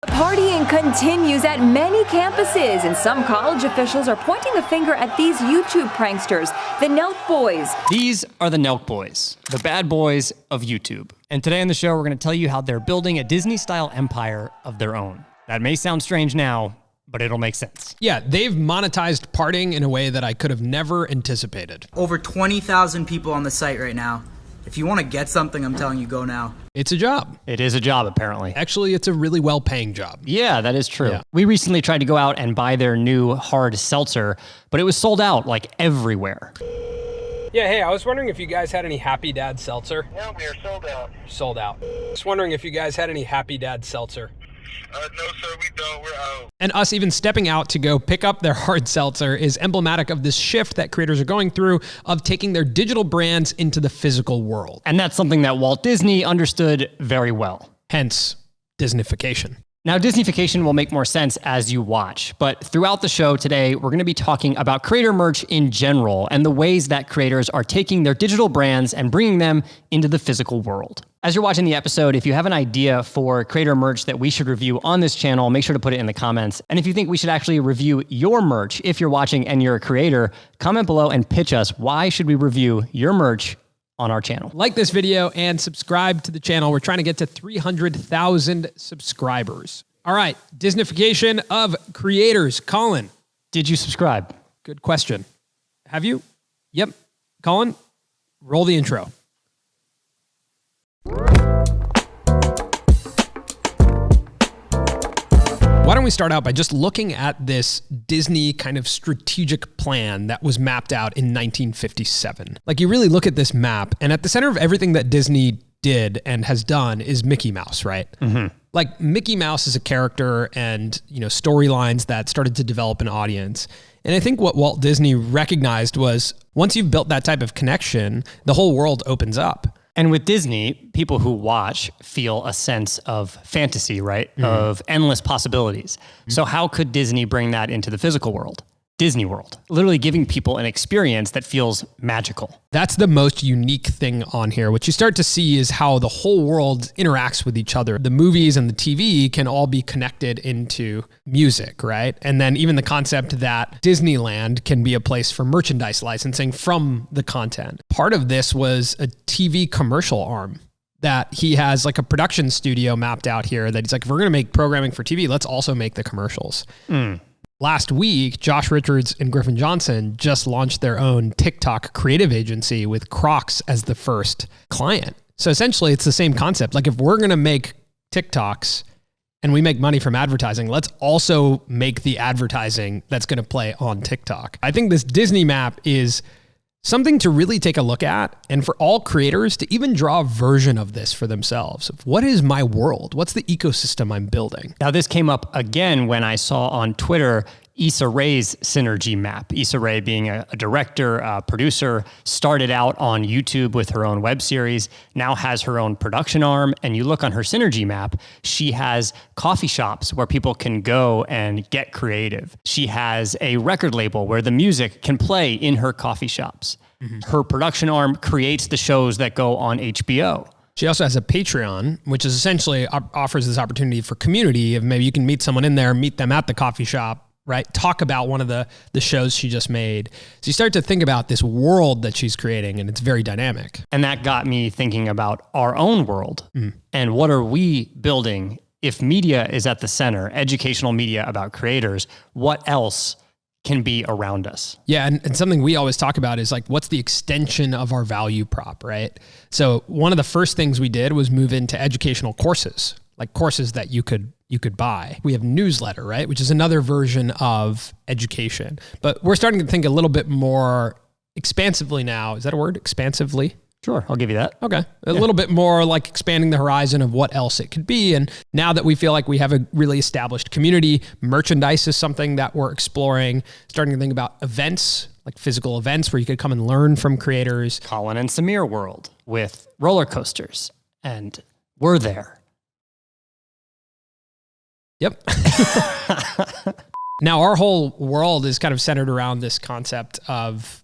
Partying continues at many campuses, and some college officials are pointing the finger at these YouTube pranksters, the Nelk Boys. These are the Nelk Boys, the bad boys of YouTube. And today on the show, we're going to tell you how they're building a Disney-style empire of their own. That may sound strange now, but it'll make sense. Yeah, they've monetized partying in a way that I could have never anticipated. Over 20,000 people on the site right now. If you want to get something, I'm telling you, go now. It's a job. It is a job, apparently. Actually, it's a really well-paying job. Yeah, that is true. Yeah. We recently tried to go out and buy their new hard seltzer, but it was sold out like everywhere. Yeah, hey, I was wondering if you guys had any Happy Dad seltzer. No, we are sold out. Sold out. Just wondering if you guys had any Happy Dad seltzer. No, sir, we don't. We're out. And us even stepping out to go pick up their hard seltzer is emblematic of this shift that creators are going through of taking their digital brands into the physical world. And that's something that Walt Disney understood very well. Hence, Disneyfication. Now, Disneyfication will make more sense as you watch, but throughout the show today, we're going to be talking about creator merch in general and the ways that creators are taking their digital brands and bringing them into the physical world. As you're watching the episode, if you have an idea for creator merch that we should review on this channel, make sure to put it in the comments. And if you think we should actually review your merch, if you're watching and you're a creator, comment below and pitch us why should we review your merch on our channel. Like this video and subscribe to the channel. We're trying to get to 300,000 subscribers. All right, Disneyfication of creators. Colin. Did you subscribe? Good question. Have you? Yep. Colin, roll the intro. Why don't we start out by just looking at this Disney kind of strategic plan that was mapped out in 1957. Like, you really look at this map, and at the center of everything that Disney did and has done is Mickey Mouse, right? Mm-hmm. Like, Mickey Mouse is a character and, you know, storylines that started to develop an audience. And I think what Walt Disney recognized was once you've built that type of connection, the whole world opens up. And with Disney, people who watch feel a sense of fantasy, right? Mm-hmm. Of endless possibilities. Mm-hmm. So how could Disney bring that into the physical world? Disney World, literally giving people an experience that feels magical. That's the most unique thing on here. What you start to see is how the whole world interacts with each other. The movies and the TV can all be connected into music, right? And then even the concept that Disneyland can be a place for merchandise licensing from the content. Part of this was a TV commercial arm that he has, like a production studio mapped out here that he's like, if we're going to make programming for TV, let's also make the commercials. Last week, Josh Richards and Griffin Johnson just launched their own TikTok creative agency with Crocs as the first client. So essentially, it's the same concept. Like, if we're going to make TikToks and we make money from advertising, let's also make the advertising that's going to play on TikTok. I think this Disney map is something to really take a look at, and for all creators to even draw a version of this for themselves. What is my world? What's the ecosystem I'm building? Now, this came up again when I saw on Twitter Issa Rae's synergy map. Issa Rae being a director, producer, started out on YouTube with her own web series, now has her own production arm. And you look on her synergy map, she has coffee shops where people can go and get creative. She has a record label where the music can play in her coffee shops. Mm-hmm. Her production arm creates the shows that go on HBO. She also has a Patreon, which is essentially offers this opportunity for community. If maybe you can meet someone in there, meet them at the coffee shop, right? Talk about one of the shows she just made. So you start to think about this world that she's creating, and it's very dynamic. And that got me thinking about our own world. And what are we building? If media is at the center, educational media about creators, what else can be around us? Yeah, and something we always talk about is like, what's the extension of our value prop, right? So one of the first things we did was move into educational courses, like courses that you could buy. We have newsletter, right? Which is another version of education. But we're starting to think a little bit more expansively now. Is that a word? Expansively? Sure, I'll give you that. Okay. A little bit more like expanding the horizon of what else it could be. And now that we feel like we have a really established community, merchandise is something that we're exploring, starting to think about events, like physical events where you could come and learn from creators. Colin and Samir world with roller coasters. And we're there. Yep. Now, our whole world is kind of centered around this concept of,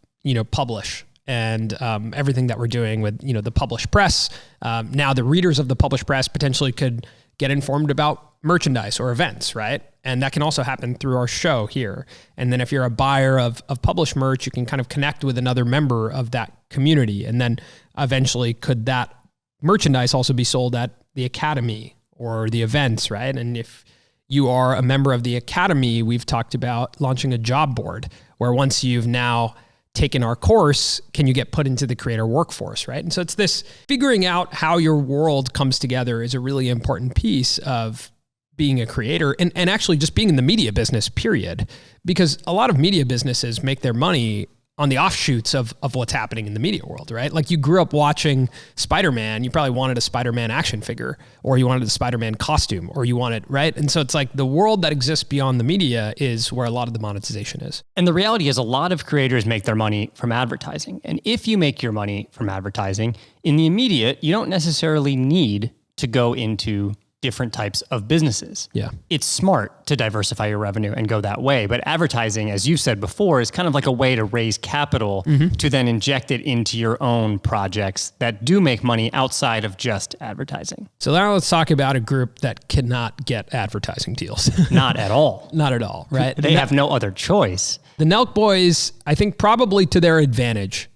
publish and everything that we're doing with, the published press. Now, the readers of the published press potentially could get informed about merchandise or events, right? And that can also happen through our show here. And then if you're a buyer of published merch, you can kind of connect with another member of that community. And then eventually could that merchandise also be sold at the Academy or the events, right? And if you are a member of the Academy, we've talked about launching a job board where once you've now taken our course, can you get put into the creator workforce, right? And so it's this figuring out how your world comes together is a really important piece of being a creator and actually just being in the media business, period. Because a lot of media businesses make their money on the offshoots of what's happening in the media world, right? Like you grew up watching Spider-Man, you probably wanted a Spider-Man action figure, or you wanted a Spider-Man costume, or you wanted, right? And so it's like the world that exists beyond the media is where a lot of the monetization is. And the reality is a lot of creators make their money from advertising. And if you make your money from advertising, in the immediate, you don't necessarily need to go into different types of businesses. Yeah. It's smart to diversify your revenue and go that way. But advertising, as you've said before, is kind of like a way to raise capital to then inject it into your own projects that do make money outside of just advertising. So now let's talk about a group that cannot get advertising deals. Not at all. Not at all, right? They have no other choice. The Nelk Boys, I think probably to their advantage,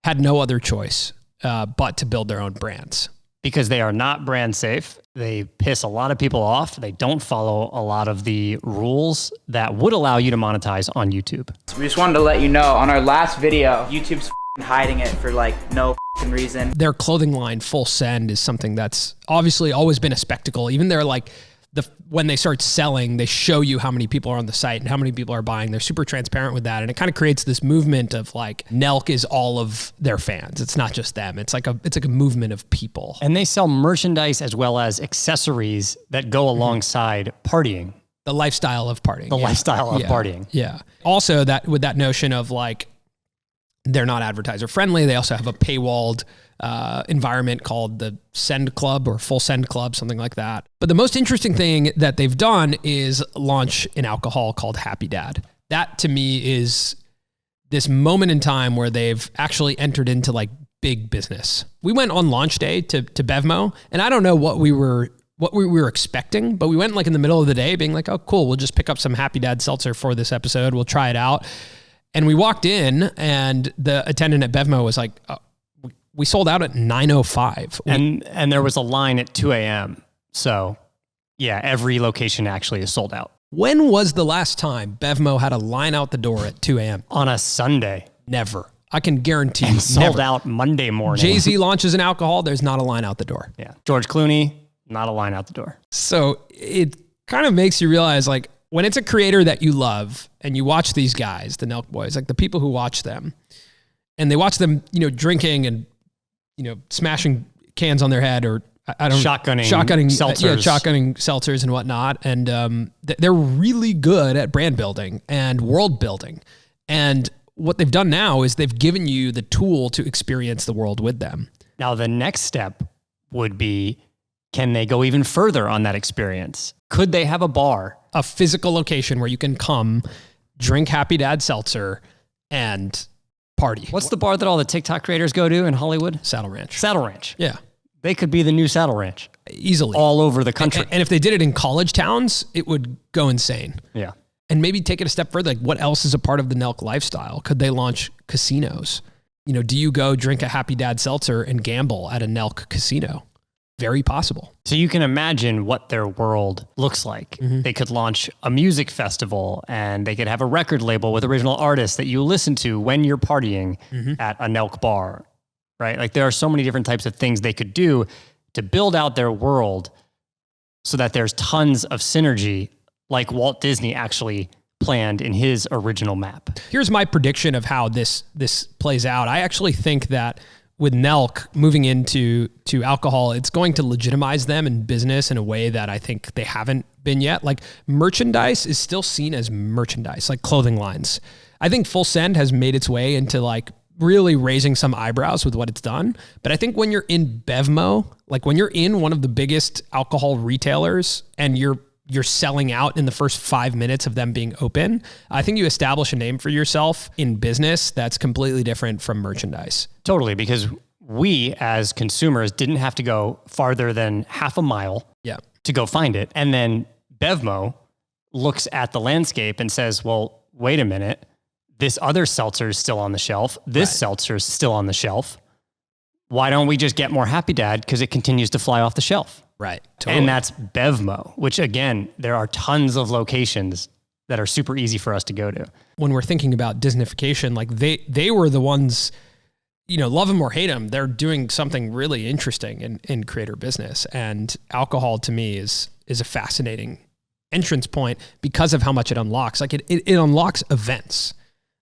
had no other choice but to build their own brands. Because they are not brand safe. They piss a lot of people off. They don't follow a lot of the rules that would allow you to monetize on YouTube. We just wanted to let you know on our last video, YouTube's hiding it for like no reason. Their clothing line, Full Send, is something that's obviously always been a spectacle. Even they're like, when they start selling, they show you how many people are on the site and how many people are buying. They're super transparent with that. And it kind of creates this movement of like, Nelk is all of their fans. It's not just them. It's like a movement of people. And they sell merchandise as well as accessories that go alongside partying. The lifestyle of partying. The lifestyle of partying. Yeah. Also that with that notion of like, they're not advertiser friendly. They also have a paywalled environment called the Send Club or Full Send Club, something like that. But the most interesting thing that they've done is launch an alcohol called Happy Dad. That to me is this moment in time where they've actually entered into like big business. We went on launch day to Bevmo, and I don't know what we were expecting, but we went like in the middle of the day being like, oh, cool, we'll just pick up some Happy Dad seltzer for this episode. We'll try it out. And we walked in and the attendant at Bevmo was like, oh, we sold out at 9:05. And there was a line at 2 a.m. So yeah, every location actually is sold out. When was the last time Bevmo had a line out the door at 2 a.m.? On a Sunday. Never. I can guarantee you. Sold out Monday morning. Jay-Z launches an alcohol, there's not a line out the door. Yeah. George Clooney, not a line out the door. So it kind of makes you realize like when it's a creator that you love and you watch these guys, the Nelk Boys, like the people who watch them and they watch them, drinking and, smashing cans on their head or shotgunning seltzers. Shotgunning seltzers and whatnot. And they're really good at brand building and world building. And what they've done now is they've given you the tool to experience the world with them. Now, the next step would be, can they go even further on that experience? Could they have a bar? A physical location where you can come, drink Happy Dad seltzer, and party. What's the bar that all the TikTok creators go to in Hollywood? Saddle Ranch. Saddle Ranch. Yeah. They could be the new Saddle Ranch. Easily. All over the country. And if they did it in college towns, it would go insane. Yeah. And maybe take it a step further. Like what else is a part of the Nelk lifestyle? Could they launch casinos? Do you go drink a Happy Dad seltzer and gamble at a Nelk casino? Very possible. So you can imagine what their world looks like. Mm-hmm. They could launch a music festival and they could have a record label with original artists that you listen to when you're partying at a Nelk bar, right? Like there are so many different types of things they could do to build out their world so that there's tons of synergy like Walt Disney actually planned in his original map. Here's my prediction of how this plays out. I actually think that with Nelk moving into alcohol, it's going to legitimize them in business in a way that I think they haven't been yet. Like merchandise is still seen as merchandise, like clothing lines. I think Full Send has made its way into like really raising some eyebrows with what it's done. But I think when you're in Bevmo, like when you're in one of the biggest alcohol retailers and you're selling out in the first 5 minutes of them being open, I think you establish a name for yourself in business that's completely different from merchandise. Totally, because we as consumers didn't have to go farther than half a mile to go find it. And then Bevmo looks at the landscape and says, well, wait a minute. This other seltzer is still on the shelf. This seltzer is still on the shelf. Why don't we just get more Happy Dad? Because it continues to fly off the shelf. Right. Totally. And that's Bevmo, which again, there are tons of locations that are super easy for us to go to. When we're thinking about Disneyfication, like they were the ones, you know, love them or hate them, they're doing something really interesting in creator business. And alcohol to me is a fascinating entrance point because of how much it unlocks. Like it unlocks events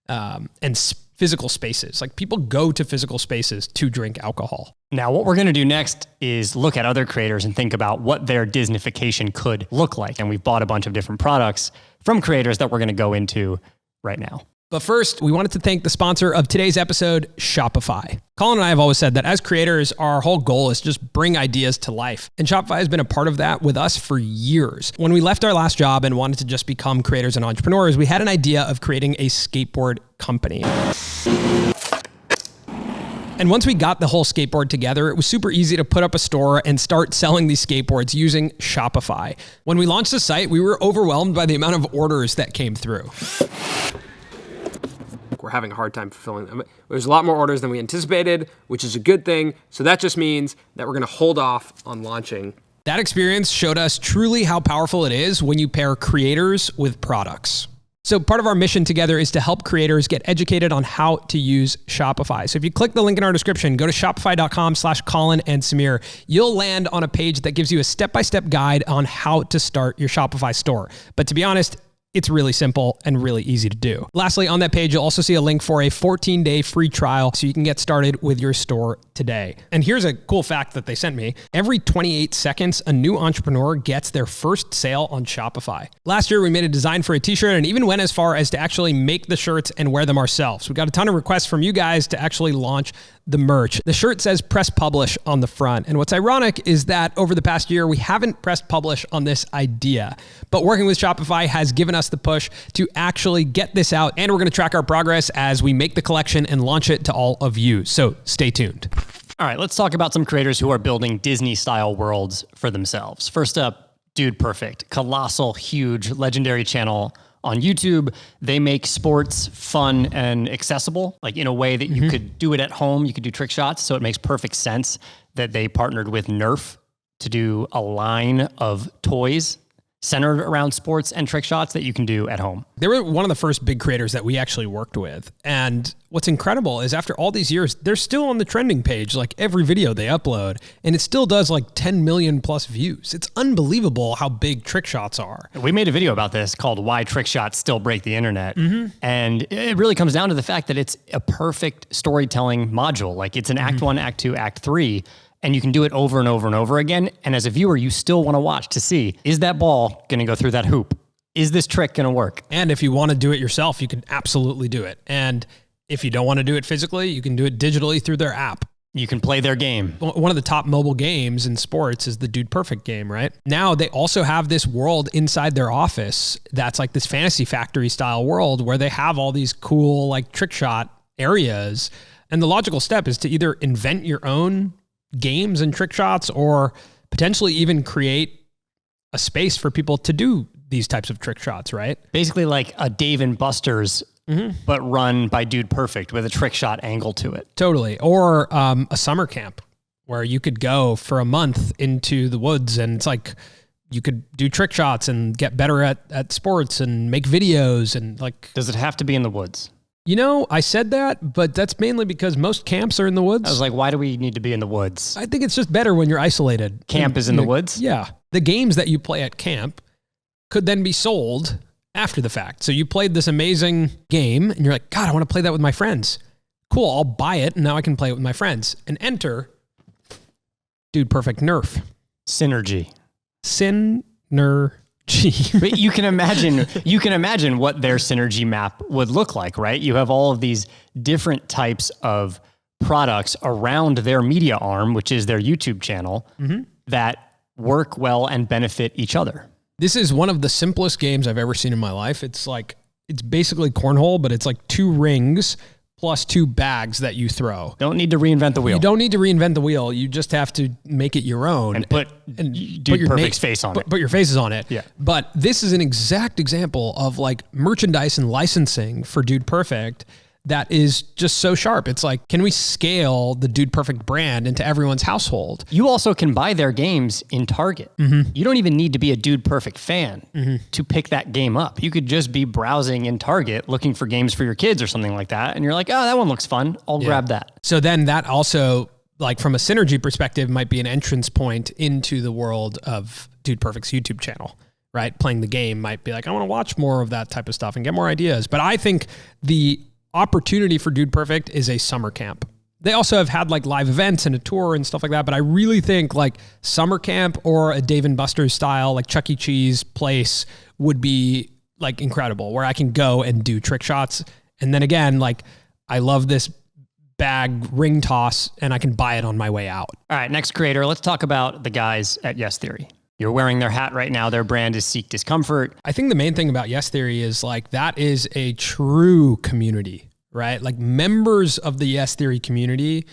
and physical spaces. Like people go to physical spaces to drink alcohol. Now, what we're going to do next is look at other creators and think about what their Disneyfication could look like. And we've bought a bunch of different products from creators that we're going to go into right now. But first, we wanted to thank the sponsor of today's episode, Shopify. Colin and I have always said that as creators, our whole goal is just bring ideas to life. And Shopify has been a part of that with us for years. When we left our last job and wanted to just become creators and entrepreneurs, we had an idea of creating a skateboard company. And once we got the whole skateboard together, it was super easy to put up a store and start selling these skateboards using Shopify. When we launched the site, we were overwhelmed by the amount of orders that came through. We're having a hard time fulfilling them. There's a lot more orders than we anticipated, which is a good thing. So that just means that we're going to hold off on launching. That experience showed us truly how powerful it is when you pair creators with products. So part of our mission together is to help creators get educated on how to use Shopify. So if you click the link in our description, go to shopify.com/Colin and Samir, you'll land on a page that gives you a step-by-step guide on how to start your Shopify store. But to be honest, it's really simple and really easy to do. Lastly, on that page, you'll also see a link for a 14-day free trial so you can get started with your store today. And here's a cool fact that they sent me. Every 28 seconds, a new entrepreneur gets their first sale on Shopify. Last year, we made a design for a t-shirt and even went as far as to actually make the shirts and wear them ourselves. We got a ton of requests from you guys to actually launch the merch. The shirt says press publish on the front. And what's ironic is that over the past year, we haven't pressed publish on this idea. But working with Shopify has given us the push to actually get this out. And we're going to track our progress as we make the collection and launch it to all of you. So stay tuned. All right, let's talk about some creators who are building Disney-style worlds for themselves. First up, Dude Perfect, colossal, huge, legendary channel on YouTube. They make sports fun and accessible, like in a way that you could do it at home. You could do trick shots. So it makes perfect sense that they partnered with Nerf to do a line of toys centered around sports and trick shots that you can do at home. They were one of the first big creators that we actually worked with. And what's incredible is after all these years, they're still on the trending page, like every video they upload, and it still does like 10 million plus views. It's unbelievable how big trick shots are. We made a video about this called Why Trick Shots Still Break the Internet. And it really comes down to the fact that it's a perfect storytelling module. Like it's an act 1, act 2, act 3. And you can do it over and over and over again. And as a viewer, you still want to watch to see, is that ball going to go through that hoop? Is this trick going to work? And if you want to do it yourself, you can absolutely do it. And if you don't want to do it physically, you can do it digitally through their app. You can play their game. One of the top mobile games in sports is the Dude Perfect game, right? Now they also have this world inside their office that's like this Fantasy Factory style world where they have all these cool like trick shot areas. And the logical step is to either invent your own games and trick shots or potentially even create a space for people to do these types of trick shots, right? Basically like a Dave and Buster's, but run by Dude Perfect with a trick shot angle to it. Totally. Or a summer camp where you could go for a month into the woods and it's like you could do trick shots and get better at sports and make videos and like... Does it have to be in the woods? You know, I said that, but that's mainly because most camps are in the woods. I was like, why do we need to be in the woods? I think it's just better when you're isolated. Camp is in the woods? Yeah. The games that you play at camp could then be sold after the fact. So you played this amazing game and you're like, God, I want to play that with my friends. Cool, I'll buy it and now I can play it with my friends. And enter Dude Perfect Nerf. Synergy. But you can imagine what their synergy map would look like, right? You have all of these different types of products around their media arm, which is their YouTube channel, that work well and benefit each other. This is one of the simplest games I've ever seen in my life. It's basically cornhole, but it's like 2 rings plus 2 bags that you throw. Don't need to reinvent the wheel. You don't need to reinvent the wheel. You just have to make it your own. And put Dude Perfect's face on it. Put your faces on it. Yeah. But this is an exact example of like merchandise and licensing for Dude Perfect that is just so sharp. It's like, can we scale the Dude Perfect brand into everyone's household? You also can buy their games in Target. You don't even need to be a Dude Perfect fan to pick that game up. You could just be browsing in Target looking for games for your kids or something like that. And you're like, oh, that one looks fun. I'll grab that. So then that also, like from a synergy perspective, might be an entrance point into the world of Dude Perfect's YouTube channel, right? Playing the game might be like, I want to watch more of that type of stuff and get more ideas. But I think the opportunity for Dude Perfect is a summer camp. They also have had like live events and a tour and stuff like that. But I really think like summer camp or a Dave & Buster's style, like Chuck E. Cheese place would be like incredible, where I can go and do trick shots. And then again, like I love this bag ring toss and I can buy it on my way out. All right, next creator. Let's talk about the guys at Yes Theory. You're wearing their hat right now. Their brand is Seek Discomfort. I think the main thing about Yes Theory is like that is a true community, right? Like members of the Yes Theory community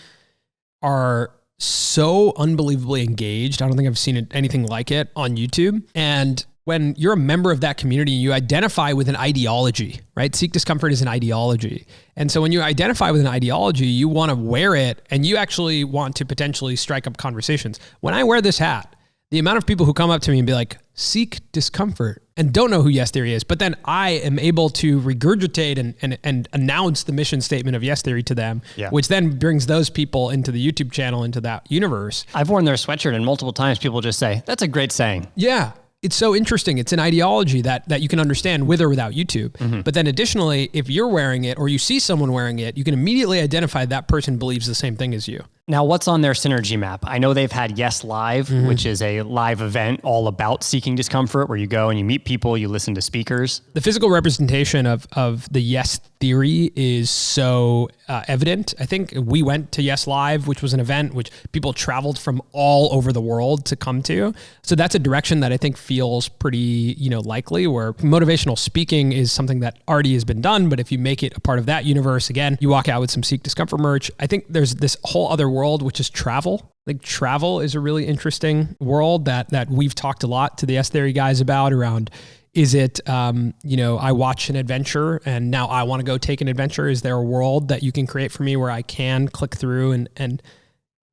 are so unbelievably engaged. I don't think I've seen anything like it on YouTube. And when you're a member of that community, you identify with an ideology, right? Seek Discomfort is an ideology. And so when you identify with an ideology, you want to wear it and you actually want to potentially strike up conversations. When I wear this hat, the amount of people who come up to me and be like, Seek Discomfort, and don't know who Yes Theory is, but then I am able to regurgitate and announce the mission statement of Yes Theory to them, which then brings those people into the YouTube channel, into that universe. I've worn their sweatshirt and multiple times people just say, that's a great saying. Yeah. It's so interesting. It's an ideology that you can understand with or without YouTube. But then additionally, if you're wearing it or you see someone wearing it, you can immediately identify that person believes the same thing as you. Now, what's on their synergy map? I know they've had Yes Live, which is a live event all about seeking discomfort, where you go and you meet people, you listen to speakers. The physical representation of the Yes Theory is so evident. I think we went to Yes Live, which was an event which people traveled from all over the world to come to. So that's a direction that I think feels pretty, likely, where motivational speaking is something that already has been done. But if you make it a part of that universe, again, you walk out with some Seek Discomfort merch. I think there's this whole other world, which is travel. Like travel is a really interesting world that we've talked a lot to the Yes Theory guys about around. Is it, I watch an adventure and now I want to go take an adventure. Is there a world that you can create for me where I can click through and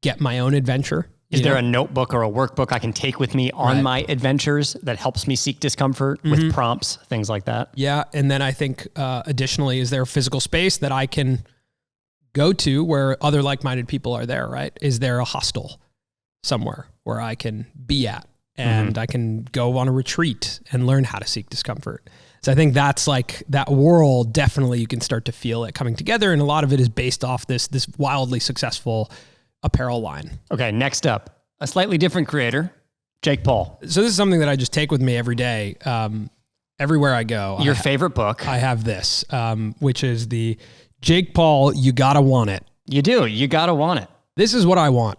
get my own adventure? Is there a notebook or a workbook I can take with me on my adventures that helps me seek discomfort with prompts, things like that? Yeah. And then I think additionally, is there a physical space that I can go to where other like-minded people are there, right? Is there a hostel somewhere where I can be at and I can go on a retreat and learn how to seek discomfort? So I think that's like that world, definitely you can start to feel it coming together. And a lot of it is based off this wildly successful apparel line. Okay, next up, a slightly different creator, Jake Paul. So this is something that I just take with me every day. Everywhere I go. Your favorite book. I have this, which is the Jake Paul, You Gotta Want It. You do. You gotta want it. This is what I want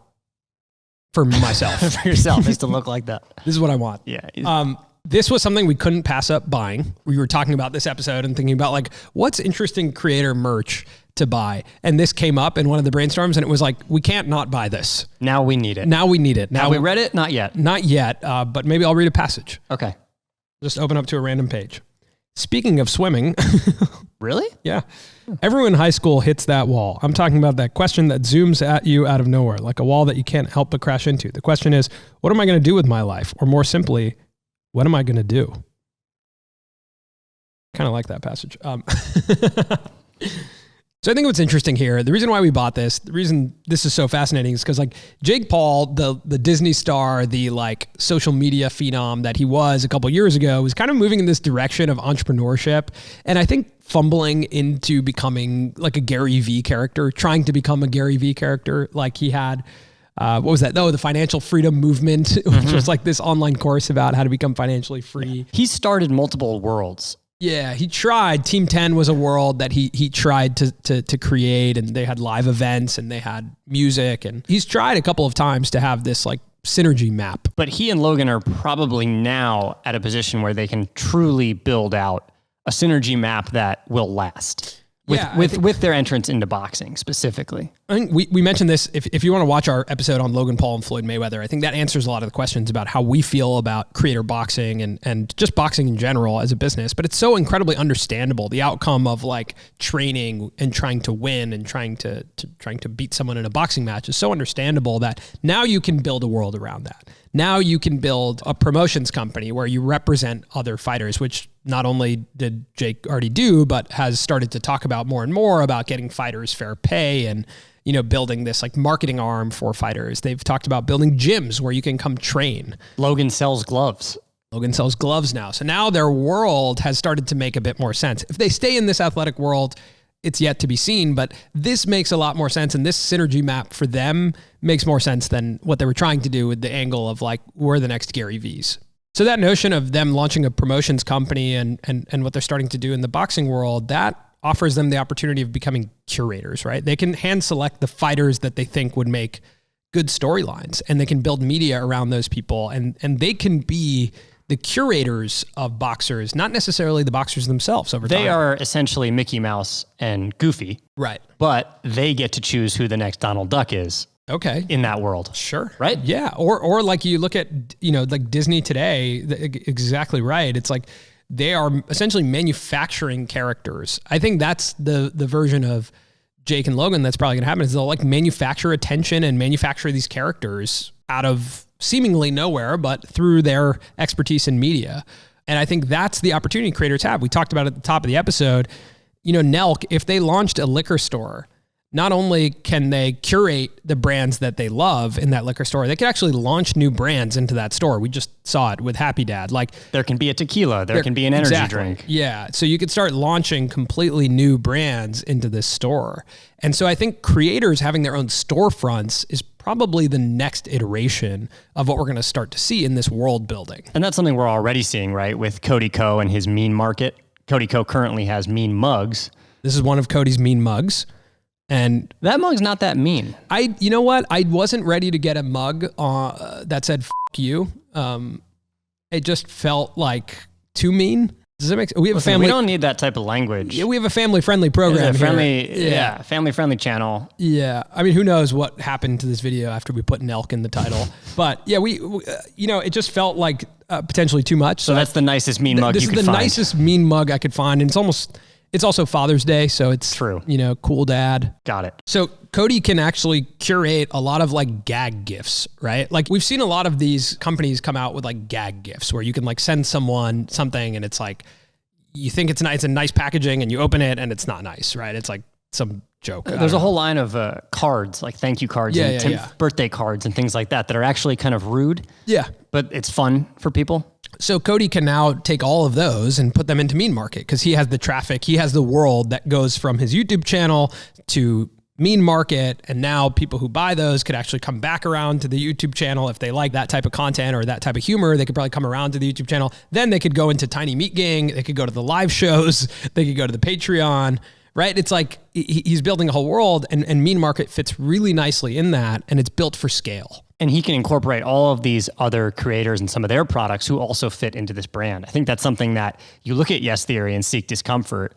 for myself. For yourself, is to look like that. This is what I want. Yeah. This was something we couldn't pass up buying. We were talking about this episode and thinking about like, what's interesting creator merch to buy? And this came up in one of the brainstorms and it was like, we can't not buy this. Now we need it. Now we need it. Have we read it? Not yet. Not yet, but maybe I'll read a passage. Okay. Just open up to a random page. Speaking of swimming. Really? Yeah. Everyone in high school hits that wall. I'm talking about that question that zooms at you out of nowhere, like a wall that you can't help but crash into. The question is, what am I going to do with my life? Or more simply, what am I going to do? Kind of like that passage. So I think what's interesting here, the reason why we bought this, the reason this is so fascinating is because like Jake Paul, the Disney star, the like social media phenom that he was a couple years ago, was kind of moving in this direction of entrepreneurship. And I think fumbling into becoming like a Gary Vee character, trying to become a Gary Vee character like he had. What was that? Oh, the Financial Freedom Movement, which was like this online course about how to become financially free. He started multiple worlds. Yeah, he tried. Team 10 was a world that he tried to create, and they had live events and they had music, and he's tried a couple of times to have this like synergy map. But he and Logan are probably now at a position where they can truly build out a synergy map that will last. with their entrance into boxing specifically. I think we mentioned this. If you want to watch our episode on Logan Paul and Floyd Mayweather, I think that answers a lot of the questions about how we feel about creator boxing and just boxing in general as a business. But it's so incredibly understandable, the outcome of like training and trying to win and trying to beat someone in a boxing match is so understandable that now you can build a world around that. Now you can build a promotions company where you represent other fighters, which not only did Jake already do, but has started to talk about more and more about getting fighters fair pay and, you know, building this like marketing arm for fighters. They've talked about building gyms where you can come train. Logan sells gloves. Logan sells gloves now. So now their world has started to make a bit more sense. If they stay in this athletic world, it's yet to be seen, but this makes a lot more sense. And this synergy map for them makes more sense than what they were trying to do with the angle of like, we're the next Gary V's. So that notion of them launching a promotions company and what they're starting to do in the boxing world, that offers them the opportunity of becoming curators, right? They can hand select the fighters that they think would make good storylines, and they can build media around those people, and they can be the curators of boxers, not necessarily the boxers themselves over time. They are essentially Mickey Mouse and Goofy. Right. But they get to choose who the next Donald Duck is. Okay. In that world. Sure. Right? Yeah. Or like you look at, you know, like Disney today, exactly right. It's like they are essentially manufacturing characters. I think that's the version of Jake and Logan that's probably going to happen, is they'll like manufacture attention and manufacture these characters out of seemingly nowhere, but through their expertise in media. And I think that's the opportunity creators have. We talked about it at the top of the episode. You know, Nelk, if they launched a liquor store, not only can they curate the brands that they love in that liquor store, they could actually launch new brands into that store. We just saw it with Happy Dad. Like, there can be a tequila, there can be an energy drink. Yeah. So you could start launching completely new brands into this store. And so I think creators having their own storefronts is probably the next iteration of what we're going to start to see in this world building. And that's something we're already seeing, right? With Cody Co and his Mean Market. Cody Co currently has Mean Mugs. This is one of Cody's Mean Mugs. And that mug's not that mean. You know what? I wasn't ready to get a mug that said "F you." It just felt like too mean. Does that make sense? We have a family. We don't need that type of language. Yeah, we have a family-friendly program here. Family-friendly channel. Yeah. I mean, who knows what happened to this video after we put Nelk in the title. But yeah, we you know, it just felt like potentially too much. So that's the nicest mean mug you could find. This is the nicest mean mug I could find. And it's also Father's Day, so it's true. You know, cool dad. Got it. So Cody can actually curate a lot of like gag gifts, right? Like we've seen a lot of these companies come out with like gag gifts where you can like send someone something and it's like, you think it's nice, it's a nice packaging, and you open it and it's not nice, right? It's like some joke. There's a whole line of cards, like thank you cards and birthday cards and things like that are actually kind of rude. Yeah. But it's fun for people. So Cody can now take all of those and put them into Mean Market because he has the traffic, he has the world that goes from his YouTube channel to Mean Market, and now people who buy those could actually come back around to the YouTube channel if they like that type of content or that type of humor. They could probably come around to the YouTube channel. Then they could go into Tiny Meat Gang. They could go to the live shows. They could go to the Patreon. Right? It's like he's building a whole world, and Mean Market fits really nicely in that, and it's built for scale. And he can incorporate all of these other creators and some of their products who also fit into this brand. I think that's something that you look at Yes Theory and Seek Discomfort.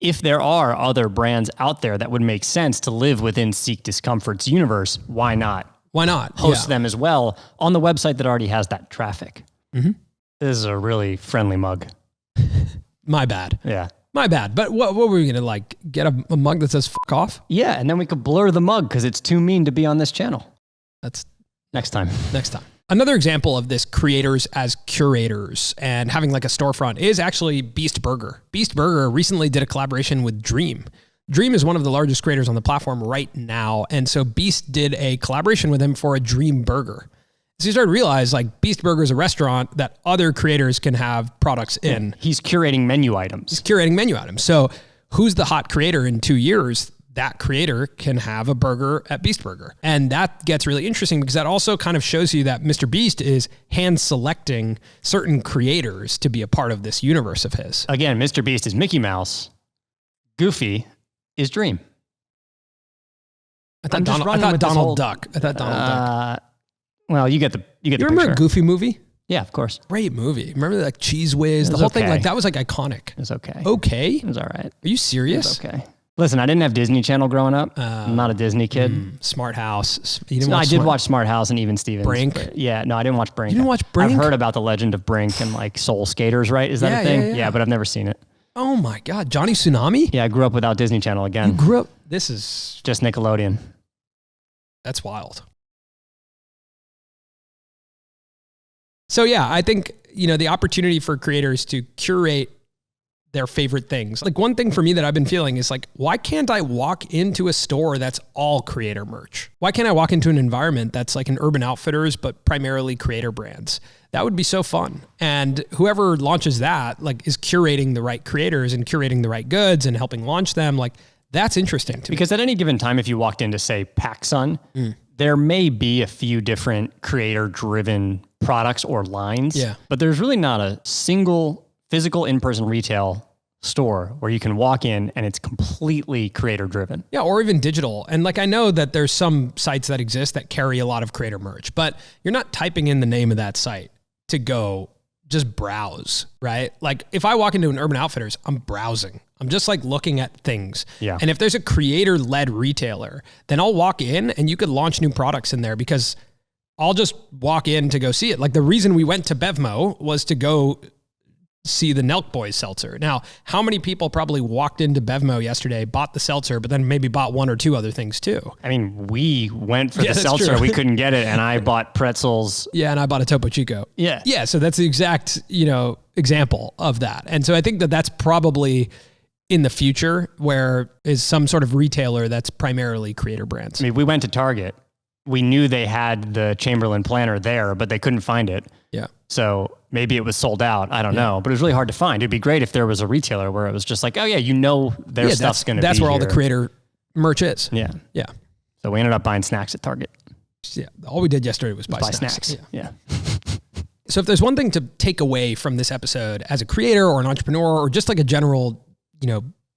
If there are other brands out there that would make sense to live within Seek Discomfort's universe, why not? Why not? Host them as well on the website that already has that traffic. Mm-hmm. This is a really friendly mug. My bad. Yeah. My bad. But what were we going to like get a mug that says "fuck off"? Yeah. And then we could blur the mug because it's too mean to be on this channel. That's next time. Next time. Another example of this creators as curators and having like a storefront is actually Beast Burger. Beast Burger recently did a collaboration with Dream. Dream is one of the largest creators on the platform right now. And so Beast did a collaboration with him for a Dream Burger. So you start to realize like Beast Burger is a restaurant that other creators can have products in. He's curating menu items. So who's the hot creator in 2 years? That creator can have a burger at Beast Burger. And that gets really interesting because that also kind of shows you that Mr. Beast is hand selecting certain creators to be a part of this universe of his. Again, Mr. Beast is Mickey Mouse. Goofy is Dream. I thought Donald Duck. Well, you get the picture. You remember a Goofy movie? Yeah, of course. Great movie. Remember like Cheese Whiz, the whole thing? Like that was like iconic. It was okay. Okay? It was all right. Are you serious? It was okay. Listen, I didn't have Disney Channel growing up. I'm not a Disney kid. Smart House. You didn't No, I watch did Smart- watch Smart House and Even Stevens. Brink? but- yeah, no, I didn't watch Brink. You didn't watch Brink? I've heard about the legend of Brink and like Soul Skaters, right? Is that Yeah, a thing? yeah, yeah. But I've never seen it. Oh my God, Johnny Tsunami. Yeah, I grew up without Disney Channel again. Grew up. This is Just Nickelodeon. That's wild. So yeah, I think, the opportunity for creators to curate their favorite things. Like one thing for me that I've been feeling is like, why can't I walk into a store that's all creator merch? Why can't I walk into an environment that's like an Urban Outfitters, but primarily creator brands? That would be so fun. And whoever launches that, like, is curating the right creators and curating the right goods and helping launch them. Like, that's interesting to me. Because at any given time, if you walked into, say, PacSun, there may be a few different creator-driven products or lines. Yeah. But there's really not a single physical in-person retail store where you can walk in and it's completely creator-driven. Yeah, or even digital. And like, I know that there's some sites that exist that carry a lot of creator merch, but you're not typing in the name of that site to go just browse, right? Like if I walk into an Urban Outfitters, I'm browsing. I'm just like looking at things. Yeah. And if there's a creator-led retailer, then I'll walk in and you could launch new products in there because I'll just walk in to go see it. Like the reason we went to Bevmo was to go see the Nelk Boys seltzer. Now, how many people probably walked into Bevmo yesterday, bought the seltzer, but then maybe bought one or two other things too? I mean, we went for Yeah, the that's seltzer. true. We couldn't get it. And I bought pretzels. Yeah, and I bought a Topo Chico. Yeah. Yeah, so that's the exact, example of that. And so I think that that's probably in the future where is some sort of retailer that's primarily creator brands. I mean, we went to Target. We knew they had the Chamberlain planner there, but they couldn't find it. Yeah. So maybe it was sold out. I don't know, but it was really hard to find. It'd be great if there was a retailer where it was just like, oh yeah, their stuff's going to be That's where all the here. creator merch is. Yeah. Yeah. So we ended up buying snacks at Target. Yeah. All we did yesterday was buy Snacks. Yeah. Yeah. So if there's one thing to take away from this episode as a creator or an entrepreneur or just like a general,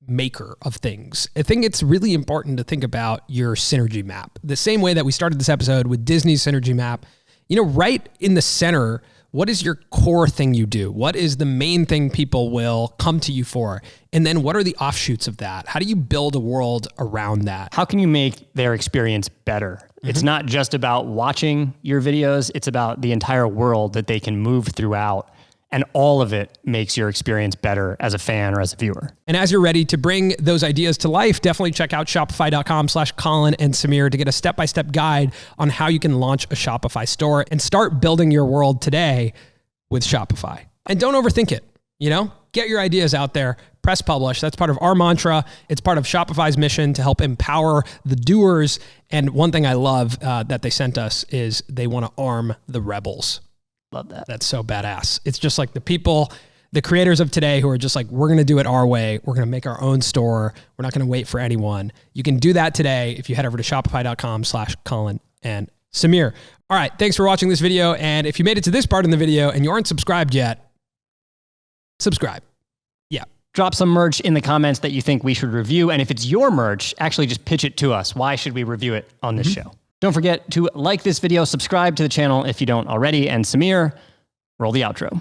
maker of things, I think it's really important to think about your synergy map. The same way that we started this episode with Disney's synergy map, right in the center, what is your core thing you do? What is the main thing people will come to you for? And then what are the offshoots of that? How do you build a world around that? How can you make their experience better? It's not just about watching your videos. It's about the entire world that they can move throughout. And all of it makes your experience better as a fan or as a viewer. And as you're ready to bring those ideas to life, definitely check out shopify.com/Colin and Samir to get a step-by-step guide on how you can launch a Shopify store and start building your world today with Shopify. And don't overthink it, Get your ideas out there, press publish. That's part of our mantra. It's part of Shopify's mission to help empower the doers. And one thing I love that they sent us is they want to arm the rebels. Love that. That's so badass. It's just like the people, the creators of today who are just like, we're going to do it our way. We're going to make our own store. We're not going to wait for anyone. You can do that today if you head over to shopify.com/Colin and Samir. All right. Thanks for watching this video. And if you made it to this part in the video and you aren't subscribed yet, subscribe. Yeah. Drop some merch in the comments that you think we should review. And if it's your merch, actually just pitch it to us. Why should we review it on this show? Don't forget to like this video, subscribe to the channel if you don't already, and Samir, roll the outro.